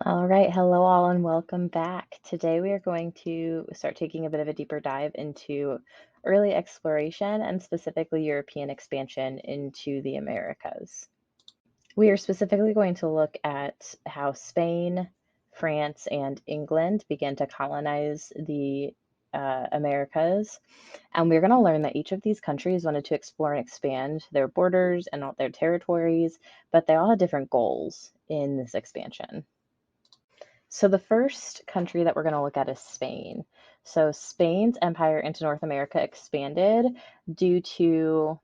All right, hello all and welcome back. Today we are going to start taking a bit of a deeper dive into early exploration and specifically European expansion into the Americas. We are specifically going to look at how Spain, France, and England began to colonize the Americas. And we're going to learn that each of these countries wanted to explore and expand their borders and all their territories, but they all had different goals in this expansion. So the first country that we're going to look at is Spain. So Spain's empire into North America expanded due to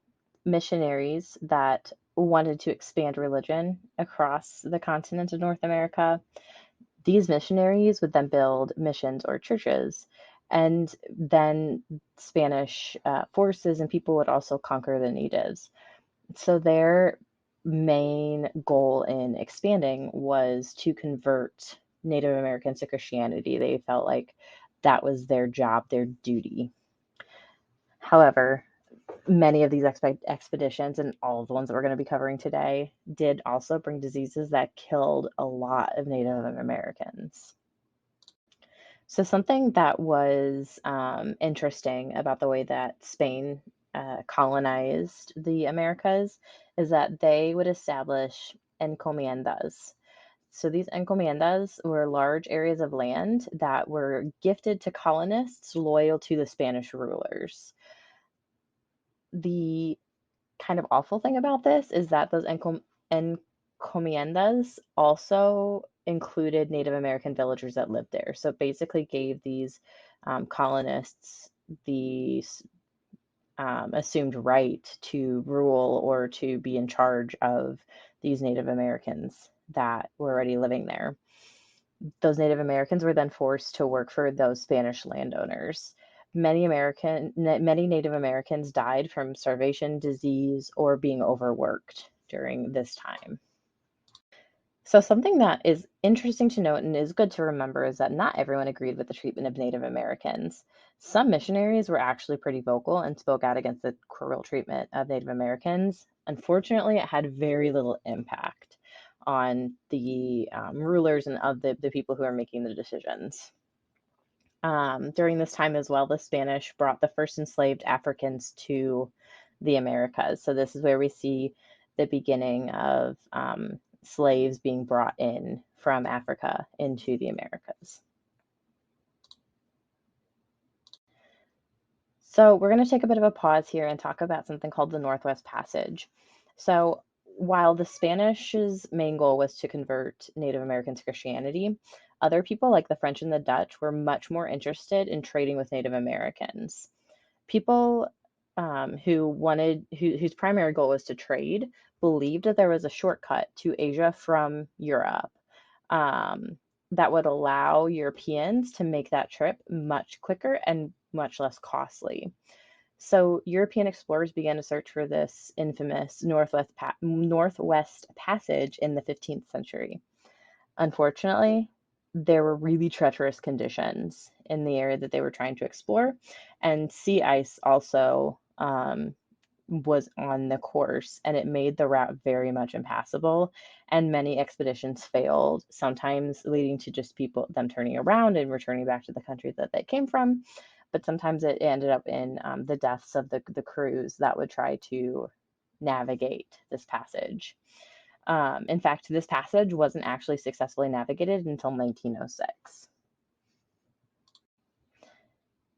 missionaries that wanted to expand religion across the continent of North America. These missionaries would then build missions or churches, and then Spanish forces and people would also conquer the natives. So their main goal in expanding was to convert Native Americans to Christianity. They felt like that was their job, their duty. However, many of these expeditions and all of the ones that we're going to be covering today did also bring diseases that killed a lot of Native Americans. So, something that was interesting about the way that Spain colonized the Americas is that they would establish encomiendas. So, these encomiendas were large areas of land that were gifted to colonists loyal to the Spanish rulers. The kind of awful thing about this is that those encomiendas also included Native American villagers that lived there. So it basically gave these colonists the assumed right to rule or to be in charge of these Native Americans that were already living there. Those Native Americans were then forced to work for those Spanish landowners. Many Native Americans died from starvation, disease, or being overworked during this time. So, something that is interesting to note and is good to remember is that not everyone agreed with the treatment of Native Americans. Some missionaries were actually pretty vocal and spoke out against the cruel treatment of Native Americans. Unfortunately, it had very little impact on the rulers and of the people who are making the decisions. During this time as well, the Spanish brought the first enslaved Africans to the Americas. So, this is where we see the beginning of slaves being brought in from Africa into the Americas. So, we're going to take a bit of a pause here and talk about something called the Northwest Passage. So, while the Spanish's main goal was to convert Native Americans to Christianity, other people like the French and the Dutch were much more interested in trading with Native Americans. People whose primary goal was to trade believed that there was a shortcut to Asia from Europe um, that would allow Europeans to make that trip much quicker and much less costly. So European explorers began to search for this infamous Northwest Passage in the 15th century. Unfortunately, there were really treacherous conditions in the area that they were trying to explore, and sea ice also was on the course, and it made the route very much impassable. And many expeditions failed, sometimes leading to just them turning around and returning back to the country that they came from. But sometimes it ended up in the deaths of the crews that would try to navigate this passage. In fact, this passage wasn't actually successfully navigated until 1906.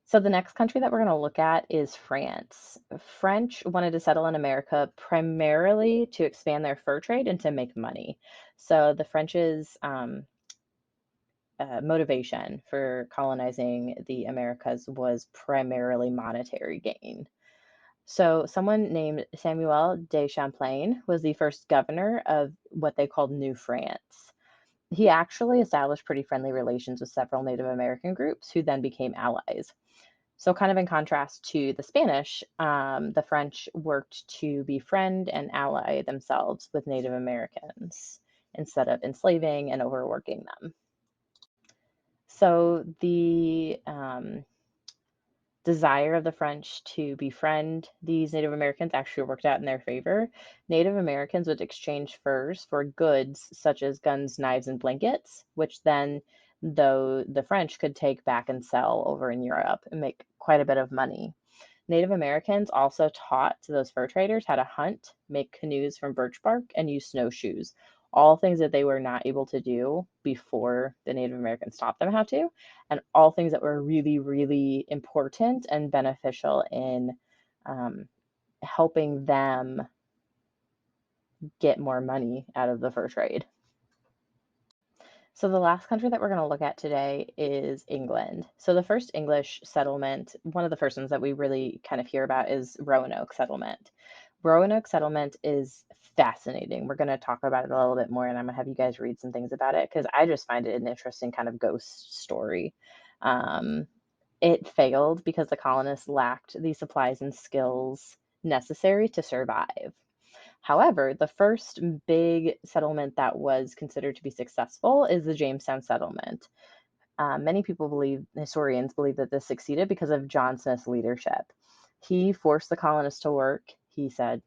So the next country that we're going to look at is France. French wanted to settle in America primarily to expand their fur trade and to make money. So the French's motivation for colonizing the Americas was primarily monetary gain. So someone named Samuel de Champlain was the first governor of what they called New France. He actually established pretty friendly relations with several Native American groups who then became allies. So, kind of in contrast to the Spanish, the French worked to befriend and ally themselves with Native Americans instead of enslaving and overworking them. So, desire of the French to befriend these Native Americans actually worked out in their favor. Native Americans would exchange furs for goods such as guns, knives, and blankets, which then, though the French could take back and sell over in Europe and make quite a bit of money. Native Americans also taught those fur traders how to hunt, make canoes from birch bark, and use snowshoes. All things that they were not able to do before the Native Americans taught them how to, and all things that were really, really important and beneficial in um, helping them get more money out of the fur trade. So the last country that we're going to look at today is England. So the first English settlement, one of the first ones that we really kind of hear about is Roanoke settlement. Roanoke settlement is fascinating. We're going to talk about it a little bit more, and I'm going to have you guys read some things about it because I just find it an interesting kind of ghost story. It failed because the colonists lacked the supplies and skills necessary to survive. However, the first big settlement that was considered to be successful is the Jamestown settlement. Many people believe, historians believe, that this succeeded because of John Smith's leadership. He forced the colonists to work. He said,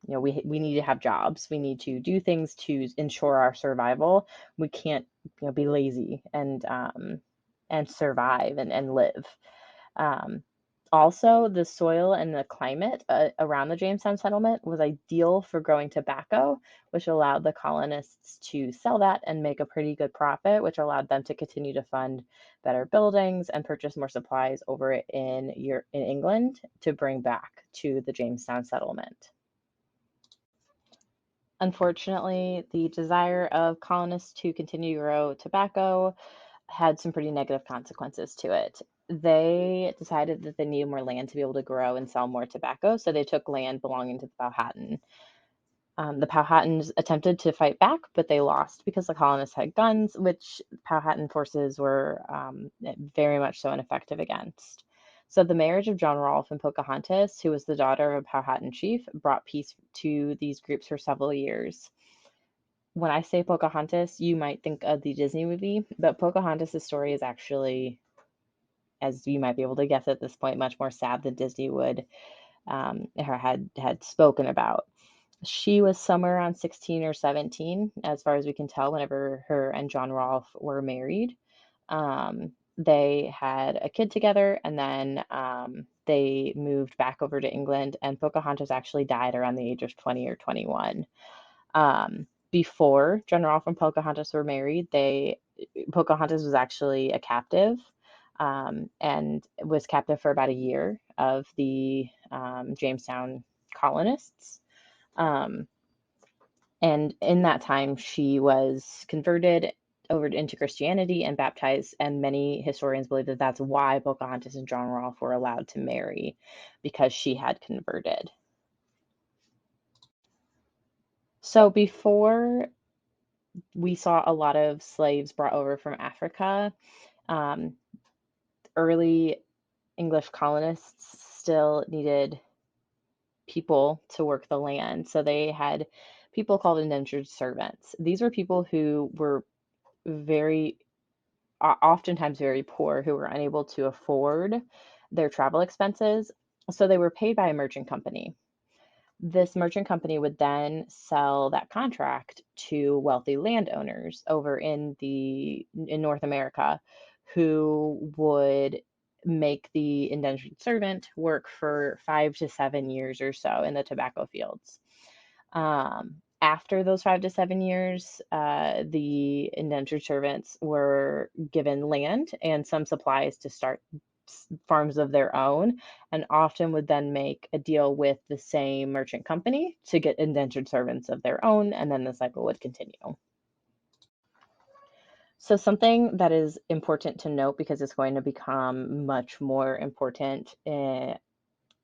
we need to have jobs. We need to do things to ensure our survival. We can't, be lazy and survive and live. Um, Also, the soil and the climate around the Jamestown settlement was ideal for growing tobacco, which allowed the colonists to sell that and make a pretty good profit, which allowed them to continue to fund better buildings and purchase more supplies over in England to bring back to the Jamestown settlement. Unfortunately, the desire of colonists to continue to grow tobacco had some pretty negative consequences to it. They decided that they needed more land to be able to grow and sell more tobacco, so they took land belonging to the Powhatan. The Powhatans attempted to fight back, but they lost because the colonists had guns, which Powhatan forces were very much so ineffective against. So the marriage of John Rolfe and Pocahontas, who was the daughter of a Powhatan chief, brought peace to these groups for several years. When I say Pocahontas, you might think of the Disney movie, but Pocahontas' story is actually, as you might be able to guess at this point, much more sad than Disney would had spoken about. She was somewhere around 16 or 17, as far as we can tell, whenever her and John Rolfe were married. They had a kid together, and then they moved back over to England, and Pocahontas actually died around the age of 20 or 21. Before John Rolfe and Pocahontas were married, Pocahontas was actually a captive, and was captive for about a year of the Jamestown colonists. Um, and in that time, she was converted over into Christianity and baptized, and many historians believe that that's why Pocahontas and John Rolfe were allowed to marry, because she had converted. So before we saw a lot of slaves brought over from Africa, um, early English colonists still needed people to work the land. So they had people called indentured servants. These were people who were very, oftentimes very poor, who were unable to afford their travel expenses. So they were paid by a merchant company. This merchant company would then sell that contract to wealthy landowners over in North America, who would make the indentured servant work for 5 to 7 years or so in the tobacco fields. After those 5 to 7 years, the indentured servants were given land and some supplies to start farms of their own, and often would then make a deal with the same merchant company to get indentured servants of their own, and then the cycle would continue. So something that is important to note, because it's going to become much more important,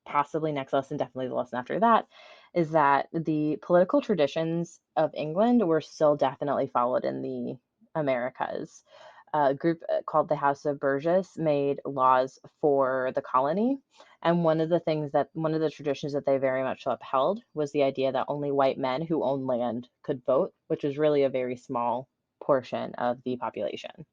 possibly next lesson, definitely the lesson after that, is that the political traditions of England were still definitely followed in the Americas. A group called the House of Burgess made laws for the colony. And one of the traditions that they very much upheld was the idea that only white men who own land could vote, which was really a very small portion of the population.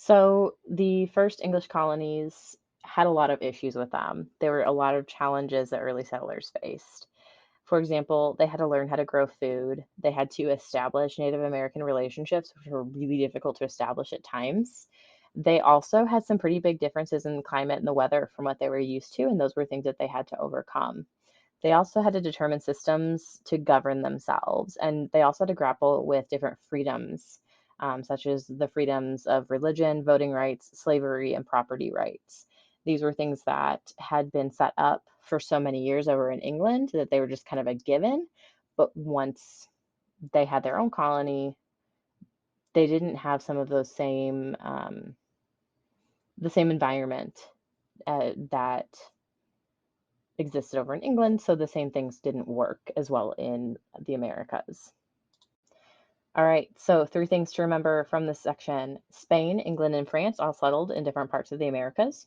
So the first English colonies had a lot of issues with them. There were a lot of challenges that early settlers faced. For example, they had to learn how to grow food. They had to establish Native American relationships, which were really difficult to establish at times. They also had some pretty big differences in the climate and the weather from what they were used to, and those were things that they had to overcome. They also had to determine systems to govern themselves, and they also had to grapple with different freedoms, such as the freedoms of religion, voting rights, slavery, and property rights. These were things that had been set up for so many years over in England that they were just kind of a given. But once they had their own colony, they didn't have some of those the same environment that existed over in England, so the same things didn't work as well in the Americas. All right, so three things to remember from this section. Spain, England, and France all settled in different parts of the Americas.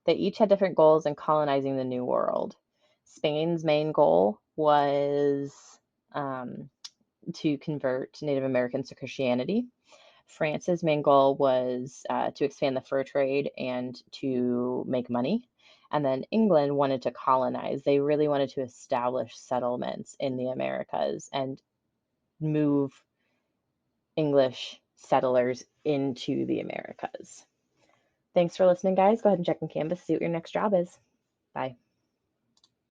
They each had different goals in colonizing the New World. Spain's main goal was to convert Native Americans to Christianity. France's main goal was to expand the fur trade and to make money. And then England wanted to colonize. They really wanted to establish settlements in the Americas and move English settlers into the Americas. Thanks for listening, guys. Go ahead and check in Canvas, see what your next job is. Bye.